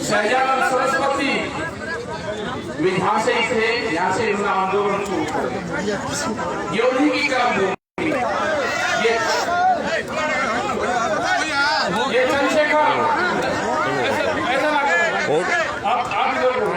सहजानंद सरस्वती यहाँ से ही थे, यहाँ से इन्होंने आंदोलन शुरू कर दिया। ये उन्हीं की कर्म भूमि। ये चंद्रशेखर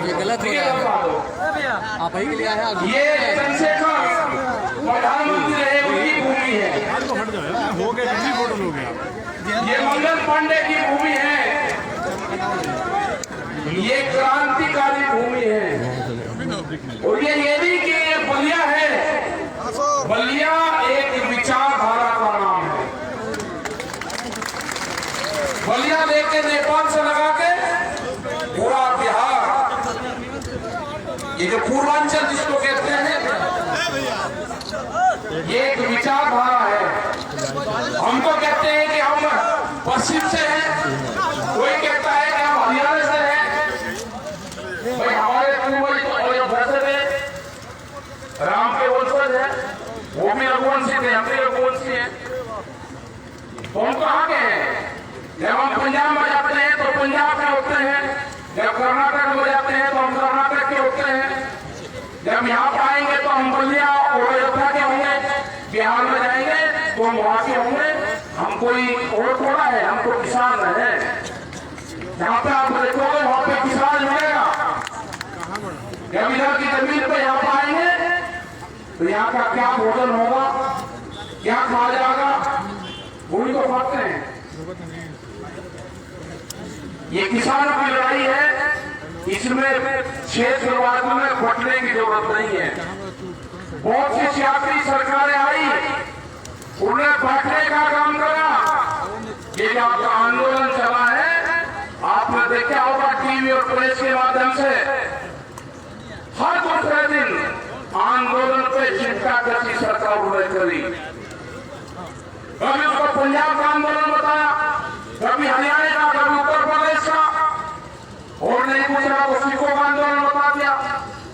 ये गलत हो रहा है, आप ही के लिए आया। ये चंद्रशेखर प्रधानमंत्री रहे, उनकी भूमि है। हो गए फोटो हो गया। ये मंगल पांडे की भूमि है। ये क्रांतिकारी भूमि है। और ये नहीं कि ये बलिया है, बलिया एक विचारधारा का नाम है। बलिया लेके नेपाल से लगा के पूरा बिहार, ये जो पूर्वांचल जिसको कहते हैं, ये एक विचारधारा है। हमको कहते हैं कि हम पश्चिम से हैं, कोई कहता है कि हम हरियाणा से हैं। भाई हमारे पूर्वज राम के वंशज है, वो भी रघुवंशी थे, हम भी रघुवंशी हैं। तो हम कहाँ के हैं? जब हम पंजाब में जाते हैं तो पंजाब के होते हैं, जब कर्नाटक में जाते हैं तो हम कर्नाटक के होते हैं, जब यहाँ पाएंगे तो हम बलिया और अयोध्या के होंगे, बिहार में जाएंगे तो हम वहां के होंगे। हम कोई और थोड़ा है, हम तो किसान है। जहाँ पे आप देखोगे वहां पे किसान मिलेगा। जब इधर की जमीन पे यहाँ पाएंगे तो यहाँ का क्या भोजन होगा, क्या खाया जाएगा, वही तो खाते हैं। ये किसानों की लड़ाई है, इसमें क्षेत्रवाद में बंटने की जरूरत नहीं है। बहुत सी सियासी सरकारें आई, उन्हें बांटने का काम करा। ये जो आपका आंदोलन चला है, आपने देखा होगा टीवी और प्रेस के माध्यम से, हर दूसरे दिन आंदोलन पे चिंता करती सरकार उन्होंने करी। कभी उसको पंजाब का आंदोलन बताया, कभी हरियाणा का, कभी उत्तर प्रदेश का, और नहीं पूछा तो सिखों का आंदोलन बता दिया,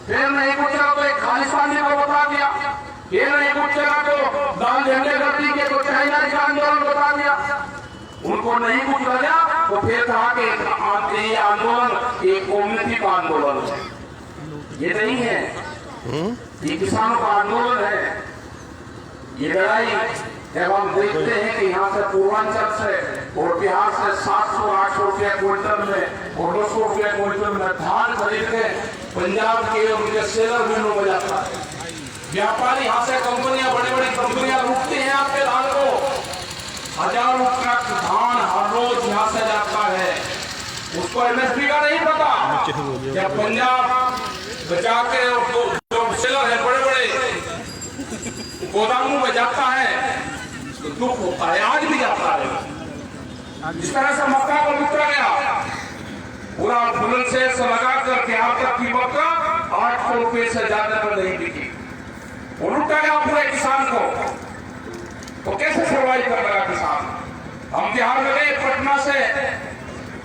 फिर नहीं पूछा तो एक खालिस्तानी को बता दिया, फिर नहीं पूछा तो दाल झंडे गर्दी के तो चाइना का आंदोलन बता दिया। उनको नहीं कुछ लगा तो फिर कहा कि ये आंदोलन एक कम्युनिटी का आंदोलन है। ये नहीं है, ये किसानों का आंदोलन है। ये लड़ाई जब हम देखते हैं कि यहाँ से पूर्वांचल से और बिहार से 700-800 रुपया क्विंटल में और 200 रुपया क्विंटल में धान खरीद के पंजाब के उनके सेलर मिलों में जाता है। व्यापारी यहाँ से कंपनियां, बड़ी बड़ी कंपनियां लूटती हैं आपके धान को। हजारों ट्रक धान हर रोज यहाँ से जाता है, उसको एमएसपी का नहीं पता। जब पंजाब बचा के जो सेलर है बड़े बड़े गोदामों में जाता है तो दुख होता है, आज भी जाता है। जिस तरह से मक्का को लूटा गया, पूरा बुलंदशहर से लगा कर बिहार तक की मक्का 800 रुपए से ज्यादा में नहीं बिकी, वो लूटा गया पूरे किसान को। तो कैसे सर्वाइव कर लगा किसान? हम बिहार में गए, पटना से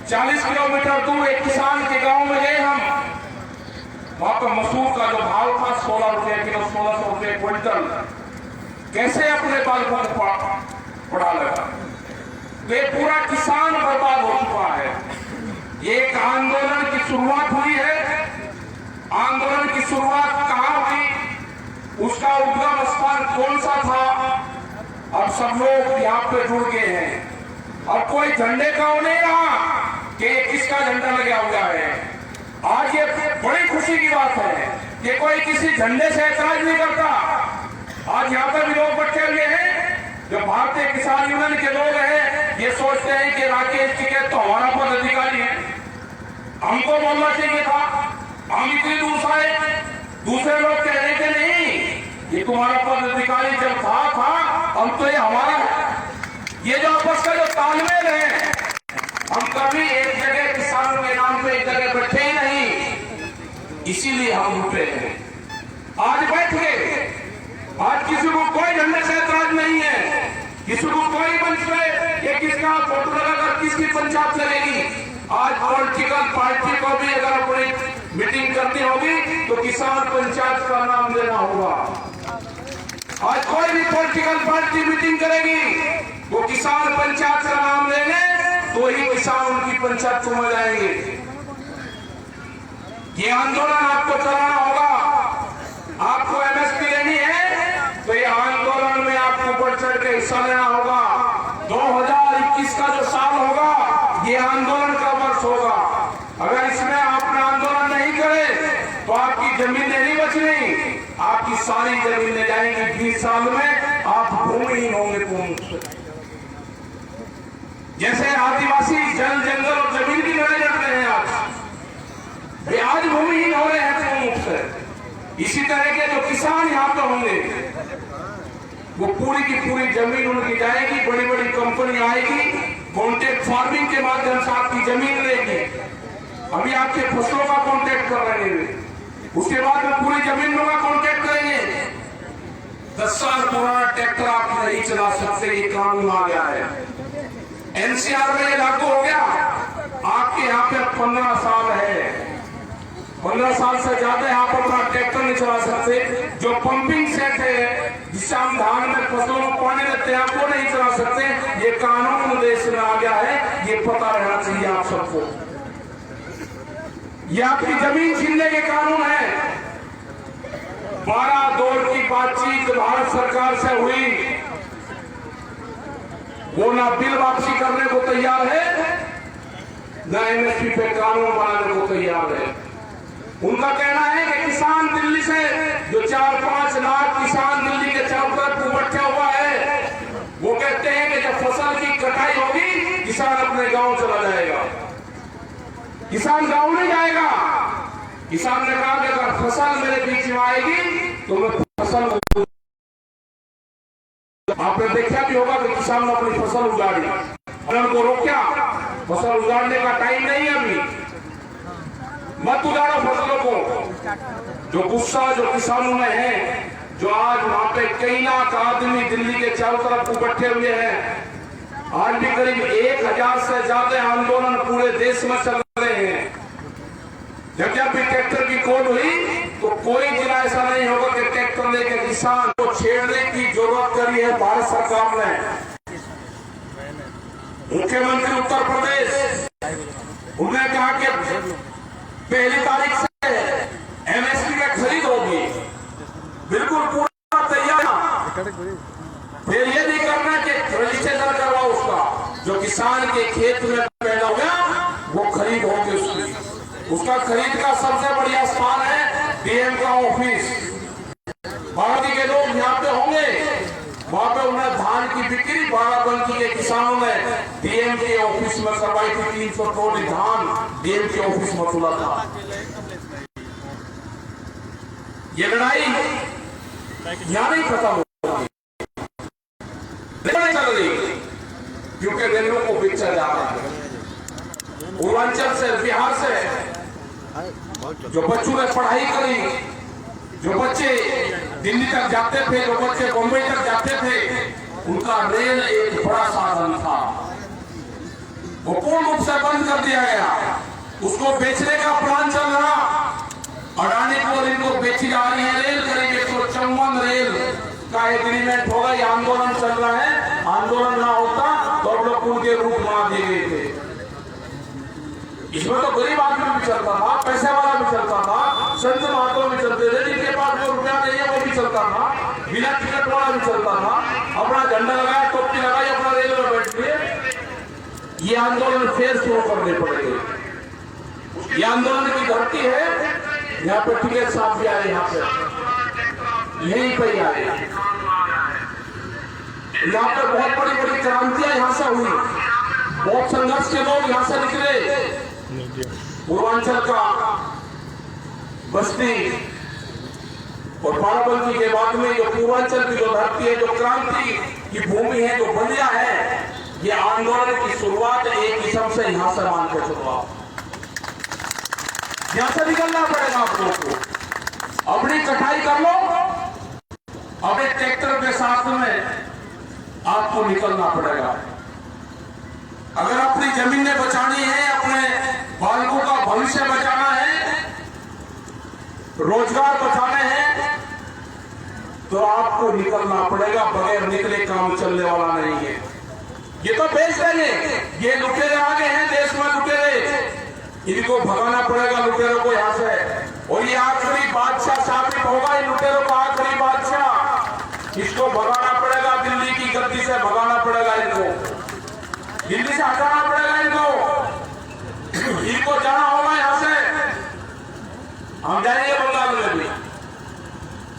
40 किलोमीटर दूर एक किसान के गांव में गए हम। वहां पर मसूर का जो भाव था 16 रुपए किलो, 1600 रुपए क्विंटल, कैसे अपने बालकों को पढ़ा लगा। तो ये पूरा किसान बर्बाद हो चुका है। एक आंदोलन की शुरुआत हुई है, आंदोलन की शुरुआत कहाँ हुई, उसका उद्गम स्थान कौन सा था, अब सब लोग यहाँ पे जुड़ गए हैं। अब कोई झंडे का वो नहीं रहा कि किसका झंडा लगा हुआ है। आज ये बड़ी खुशी की बात है कि कोई किसी झंडे से ऐतराज नहीं करता। आज यहाँ पर भी लोग बैठे हुए हैं जो भारतीय किसान यूनियन के लोग हैं, ये सोचते हैं कि राकेश टिकैत तो हमारा पदाधिकारी है, हमको बोलना चाहिए था, हम इतनी दूर से आए। दूसरे लोग कह रहे थे नहीं, ये तुम्हारा पदाधिकारी जब था अब तो ये हमारा है। ये जो आपस का जो तालमेल है, हम कभी एक जगह किसानों के नाम पे एक जगह बैठे ही नहीं, इसीलिए हम रुके हैं। आज बैठ गए, आज किसी को कोई झंडे से ऐतराज नहीं है, किसी को कोई मंच पे ये किसका फोटो लगाकर किसकी पंचायत चलेगी। आज पॉलिटिकल पार्टी को भी अगर अपनी मीटिंग करनी होगी तो किसान पंचायत का नाम लेना होगा। आज कोई भी पॉलिटिकल पार्टी मीटिंग करेगी वो किसान पंचायत का नाम लेंगे तो ही किसान उनकी पंचायत में जाएंगे। ये आंदोलन आपको चलाना होगा। आपको एमएसपी लेनी है तो ये आंदोलन में आपको बढ़ चढ़ के हिस्सा लेना होगा। 2021 का जो साल होगा ये आंदोलन का वर्ष होगा। अगर इसमें आपने आंदोलन नहीं करे तो आपकी जमीनें नहीं बचनी, आपकी सारी जमीनें जाएंगी। 20 साल में आप भूमिहीन होंगे। जैसे आदिवासी जल जंगल और जमीन की लड़ाई लड़ते हैं आज भूमिहीन हो रहे हैं पूर्ण से। इसी तरह के जो किसान यहाँ पे होंगे वो पूरी की पूरी जमीन उनकी जाएगी। बड़ी बड़ी कंपनी आएगी, कॉन्ट्रैक्ट फार्मिंग के माध्यम से आपकी जमीन लेगी। अभी आपके फसलों का कॉन्ट्रैक्ट कर रहे हैं, उसके बाद में पूरी जमीनों का कॉन्ट्रैक्ट करेंगे। 10 साल पुराना ट्रैक्टर आप नहीं चला सकते, ये कानून आ गया है। एनसीआर में ये लागू हो गया। आपके यहाँ पे 15 साल है, 15 साल से ज्यादा आप अपना ट्रैक्टर नहीं चला सकते। जो पंपिंग सेट है जिससे हम धान में फसलों में पानी देते हैं, आपको नहीं चला सकते। ये कानून देश में आ गया है, ये पता रहना चाहिए आप सबको। ये आपकी जमीन छीनने के कानून है। 12 दौर की बातचीत भारत सरकार से हुई, वो ना बिल वापसी करने को तैयार है, ना एमएसपी पे कानून बनाने को तैयार है। उनका कहना है कि किसान दिल्ली से जो 4-5 लाख किसान दिल्ली के चारों तरफ इकट्ठा हुआ है, वो कहते हैं कि जब फसल की कटाई होगी किसान अपने गांव चला जाएगा। किसान गांव नहीं जाएगा। किसान ने कहा कि अगर फसल मेरे बीच में आएगी तो मैं फसल, आपने देखा भी होगा कि किसान ने अपनी फसल उजाड़ी, उनको रोका। फसल उजाड़ने का टाइम नहीं है अभी, मत उजाड़ो फसलों को। जो गुस्सा जो किसानों में है, जो आज वहां पे कई लाख आदमी दिल्ली के चारों तरफ इकट्ठे हुए हैं, आज भी करीब 1000 से ज्यादा आंदोलन पूरे देश में चल रहे हैं। जब भी ट्रैक्टर की खोज हुई तो कोई जिला ऐसा नहीं होगा कि ट्रैक्टर लेके किसान को छेड़ने की जरूरत करी है भारत सरकार ने। मुख्यमंत्री उत्तर प्रदेश, उन्होंने कहा कि 1 तारीख से एमएसपी की खरीद होगी, बिल्कुल पूरा तैयार। फिर ये नहीं करना कि रजिस्ट्रेशन करवाओ उसका, जो किसान के खेत में पैदा हो गया वो खरीद होगी उसका खरीद का सबसे बढ़िया स्थान है डीएम का ऑफिस। बाराती के लोग यहाँ पे होंगे, वहां पे उन्हें धान की बिक्री बाराबंकी के किसानों ने डीएम के ऑफिस में करवाई थी। 300 टोली धान डीएम के ऑफिस में खुला था। ये लड़ाई यहाँ नहीं खत्म होगी, चल रही, क्योंकि रेलवे को बेचा जा रहा है। पूर्वांचल से, बिहार से जो बच्चों ने पढ़ाई करी, जो बच्चे दिल्ली तक जाते थे, जो बच्चे बॉम्बे तक जाते थे, उनका रेल एक बड़ा साधन था, वो पूर्ण रूप से बंद कर दिया गया। उसको बेचने का प्लान चल रहा, अडानी को इनको बेची जा रही है रेल। करीब 154 रेल का एग्रीमेंट होगा। ये आंदोलन चल रहा है, आंदोलन ना होता तो अब लोग उनके रूप बना दिए गए थे। इसमें तो गरीब आदमी भी चलता था, पैसे वाला भी चलता था, संत महात्मा भी चलते थे, जिनके पास जो रुपया नहीं है वो भी चलता था, बिना टिकट वाला भी चलता था। अपना झंडा लगाया, टोपी लगाई, अपना रेल में बैठ गए। ये आंदोलन फिर शुरू करने पड़ेंगे। ये आंदोलन की धरती है, यहाँ पे टिकट साहब भी आए, यहाँ पे यहीं पे आए। यहाँ पे बहुत बड़ी बड़ी क्रांतियां यहाँ से हुई, बहुत संघर्ष के लोग यहाँ से निकले। पूर्वांचल का बस्ती और बाराबंकी के बाद में जो पूर्वांचल की जो धरती है, जो क्रांति की भूमि है, जो बलिया है, ये आंदोलन की शुरुआत एक किस्म से यहाँ से मान के शुरुआत, यहाँ से निकलना पड़ेगा आप लोगों को। अपनी कटाई कर लो, अपने ट्रैक्टर के साथ में आपको निकलना पड़ेगा। अगर अपनी जमीनें बचानी है, अपने बालकों का भविष्य बचाना है, रोजगार बचाने हैं, तो आपको निकलना पड़ेगा। बगैर निकले काम चलने वाला नहीं है। ये तो बेच देंगे, ये लुटेरे आगे हैं, देश में लुटेरे इनको भगाना पड़ेगा लुटेरों को यहाँ से। और ये आखिरी बादशाह साबित होगा इन लुटेरों का आखिरी बादशाह। इसको भगाना पड़ेगा, दिल्ली की गद्दी से भगाना पड़ेगा इनको, दिल्ली से हटाना पड़ेगा इनको जाना होगा यहाँ से। हम जाएंगे बंगाल में भी,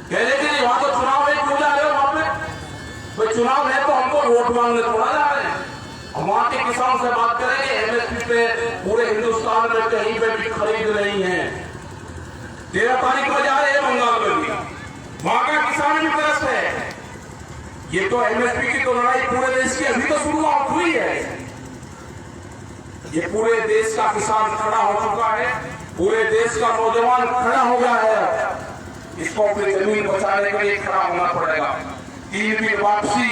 कह रहे कि वहां तो चुनाव है, क्यों जा रहे हो वहां पे? भाई चुनाव है तो हमको वोट मांगने थोड़ा जा रहे हैं। हम वहां के किसानों से बात करेंगे, एमएसपी पे पूरे हिंदुस्तान में कहीं पे भी खरीद नहीं है। 13 तारीख को जा रहे हैं बंगाल में भी, वहां का किसान भी त्रस्त है। ये तो एमएसपी की तो लड़ाई पूरे देश की अभी तो शुरुआत हुई है। ये पूरे देश का किसान खड़ा हो चुका है, पूरे देश का नौजवान खड़ा हो गया है। इसको अपनी जमीन बचाने के लिए खड़ा होना पड़ेगा। 3 दिन वापसी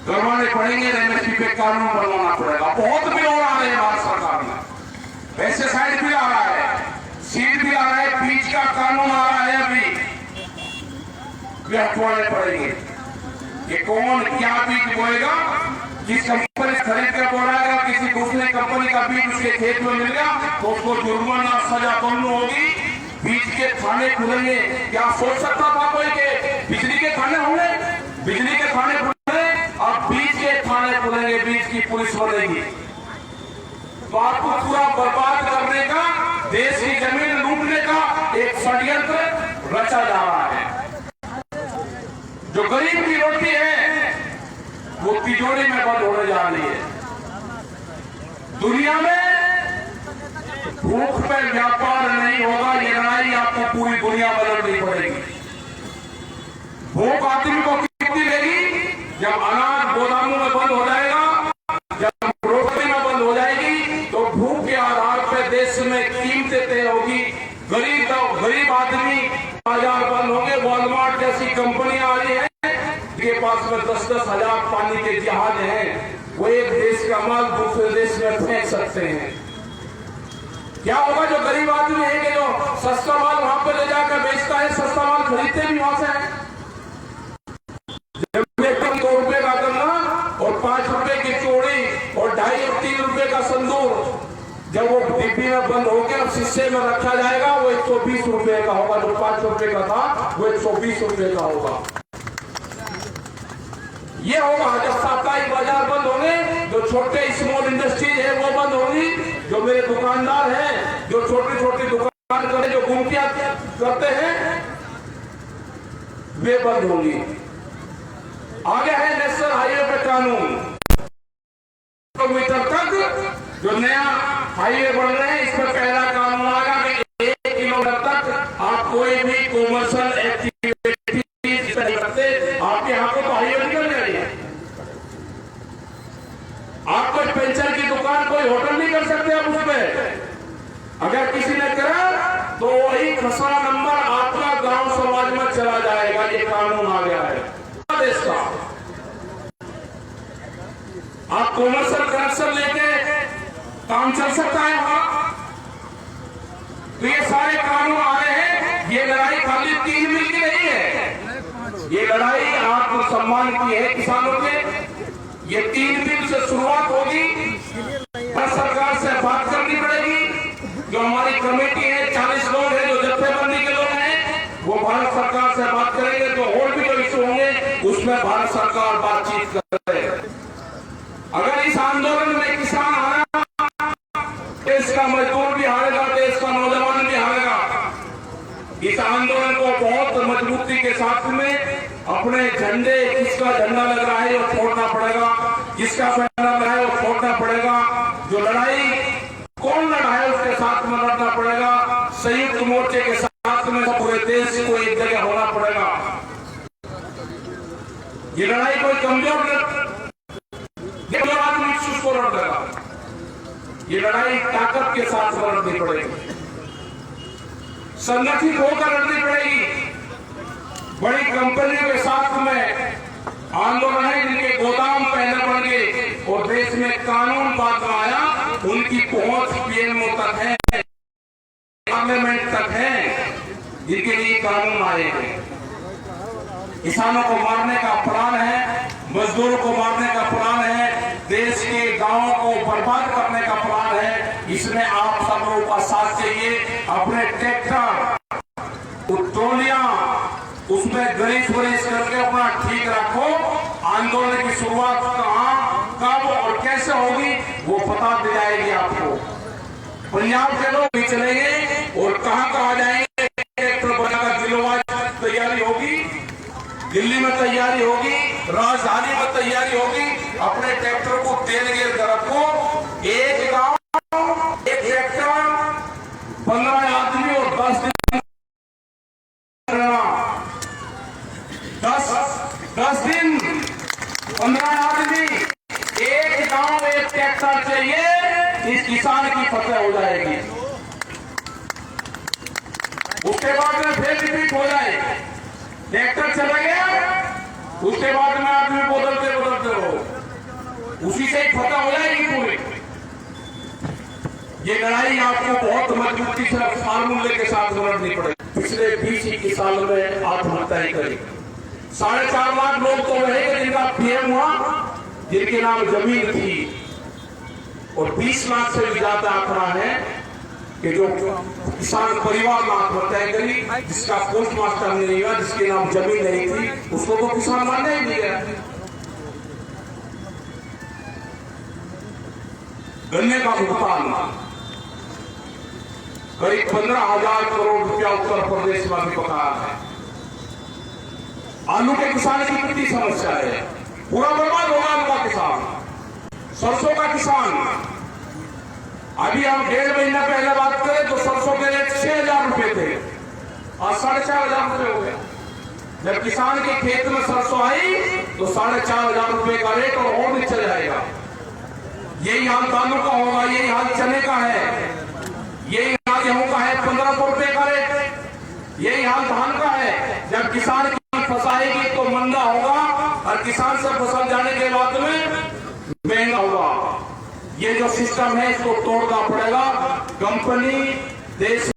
करवाने पड़ेंगे, एमएसपी पे कानून बनवाना पड़ेगा। बहुत बिल आ रहे हैं भारत सरकार में, पेस्टिसाइड बिल आ रहा है, सीड बिल आ रहा है, बीज का कानून आ रहा है, अभी हटवाने पड़ेंगे। ये कौन क्या बीज बोएगा, जिस कंपनी खरीद कर बोलाएगा, किसी दूसरे कंपनी का बीज उसके खेत में मिल गया तो उसको जुर्माना सजा दोनों होगी। बीज के थाने खुलेंगे, क्या सोच सकता था कोई के बिजली के थाने होंगे? बिजली के थाने खुलेंगे, अब बीज के थाने खुलेंगे, बीज की पुलिस बनेगी। तो आपको पूरा बर्बाद करने का, देश की जमीन लूटने का एक षड्यंत्र रचा जा रहा है। जो गरीब की रोटी है वो तिजोरी में बंद होने जा रही है। दुनिया में भूख पे व्यापार नहीं होगा, ये लड़ाई आपको पूरी दुनिया बदलनी पड़ेगी। भूख आदमी को कितनी लेगी? जब अनाज गोदामों में बंद हो जाएगा, जब रोटी में बंद हो जाएगी, तो भूख के आधार पर देश में कीमतें तय होगी। गरीब आदमी बाजार बंद होंगे। वॉलमार्ट जैसी कंपनियां आ रही है, के पास में 10-10 हजार पानी के जहाज हैं, वो एक देश का माल दूसरे देश में फेंक सकते हैं। क्या होगा जो गरीब आदमी है कि जो सस्ता माल वहां पर ले जाकर बेचता है, सस्ता माल खरीदते भी वहां से है। जब 2 रुपए का गन्ना और 5 रुपए की चोड़ी और 2.5 और 3 रुपए का संदूर, जब वो डिब्बी में बंद होकर शीशे में रखा जाएगा, वो 120 रुपए का होगा। जो 5 रुपए का था वो 120 रुपए का होगा। ये होगा जब साप्ताहिक बाजार बंद होंगे, जो छोटे स्मॉल इंडस्ट्रीज है वो बंद होगी, जो मेरे दुकानदार हैं, जो छोटी छोटी दुकान करते, जो गुमटियां करते हैं, वे बंद होंगी। आगे है नेशनल हाईवे पे कानून, किलोमीटर तक जो नया हाईवे बन रहे हैं, इसमें पहला कानून आएगा कि 1 किलोमीटर तक आप कोई भी कॉमर्शियल एक्टिविटी नहीं करते। आपके यहाँ को तो हाईवे निकल रही है, आप कोई पेंशन की दुकान, कोई होटल नहीं कर सकते आप उसमें। अगर किसी ने करा तो वही खसरा नंबर आपका गांव समाज में चला जाएगा। ये कानून आ गया है देश का। आप कॉमर्शियल कनेक्शन लेके काम चल सकता है वहां। तो ये सारे कानून आ रहे हैं। ये लड़ाई खाली 3 मिल की नहीं है, ये लड़ाई आत्मसम्मान की है किसानों के। ये 3 दिन से शुरुआत होगी। भारत सरकार से बात करनी पड़ेगी। जो हमारी कमेटी है, 40 लोग हैं, जो जत्थेबंदी के लोग हैं, वो भारत सरकार से बात करेंगे। जो और भी जो इशू होंगे उसमें भारत सरकार बातचीत करे। अगर इस आंदोलन में किसान हारा, देश का मजदूर भी हारेगा, देश का नौजवान भी हारेगा। इस आंदोलन को बहुत मजबूती के साथ में अपने झंडे, किसका झंडा लग रहा है वो छोड़ना पड़ेगा, किसका झंडा लग रहा है वो छोड़ना पड़ेगा। जो लड़ाई कौन लड़ा है उसके साथ में लड़ना पड़ेगा। संयुक्त मोर्चे के साथ में पूरे देश को एक जगह होना पड़ेगा। ये लड़ाई कोई कमजोर आदमी उसको लड़ देगा। ये लड़ाई ताकत के साथ लड़नी पड़ेगी, संगठित होकर लड़नी पड़ेगी। बड़ी कंपनियों के साथ में आंदोलन है, जिनके गोदाम पहले बन गए और देश में कानून बाद में आया, उनकी पहुंच पीएमओ तक है, पार्लियामेंट तक है, जिनके लिए कानून आए हैं। किसानों को मारने का प्लान है, मजदूरों को मारने का प्लान है, देश के गांवों को बर्बाद करने का प्लान है। इसमें आप सब लोगों का साथ चाहिए। अपने ट्रैक्टर ट्रोलियां उसमें ग्रीस व्रीस करके अपना ठीक रखो। आंदोलन की शुरुआत कहां, कब और कैसे होगी वो पता दी जाएगी आपको। पंजाब के लोग भी चलेंगे और कहां जाएंगे, ट्रैक्टर बनाकर जिलों तैयारी होगी, दिल्ली में तैयारी होगी, राजधानी में तैयारी होगी। अपने ट्रैक्टर को तेल गिर कर रखो। एक गांव एक ट्रैक्टर 15 आदमी और 10 दिन 10 दिन 15 आदमी, एक गांव एक ट्रैक्टर चाहिए। इस किसान की फतेह हो जाएगी। उसके बाद में फिर रिपीट हो जाए। ट्रैक्टर चला गया, उसके बाद में आदमी बदलते रहो, उसी से ही फतेह हो जाएगी पूरी। ये लड़ाई आपको बहुत मजबूती से फार्मूले के साथ लड़नी पड़ेगी। पिछले 20-21 साल में आत्महत्याएं करी। 4.5 लाख लोग तो रहेंगे जिनका पीएम हुआ, जिनके नाम जमीन थी, और 20 लाख से भी ज्यादा आंकड़ा है कि जो किसान परिवार में आत्महत्याएं करी, जिसका पोस्ट मास्टर नहीं हुआ, जिसके नाम जमीन नहीं थी, उसको तो किसान मानने ही नहीं गया। गन्ने का भुगतान करीब 15,000 करोड़ रुपया उत्तर प्रदेश में भी बकाया है। आलू के किसान की कितनी समस्या है, पूरा बर्बाद होगा आलू का किसान। सरसों का किसान, अभी हम 1.5 महीना पहले बात करें तो सरसों के रेट 6,000 रुपए थे, आज 4,500 रुपए हो गए। जब किसान के खेत में सरसों आई तो 4,500 रुपए का रेट और नीचे जाएगा। यही हाल दालों का होगा, यही हाल चने का है, यही हाल गेहूं का है, 1500 रुपए का रेट। यही हाल धान का है। जब किसान की फंसाएगी तो मंदा होगा, और किसान से फसल जाने के बाद में महंगा होगा। ये जो सिस्टम है इसको तोड़ना पड़ेगा। कंपनी देश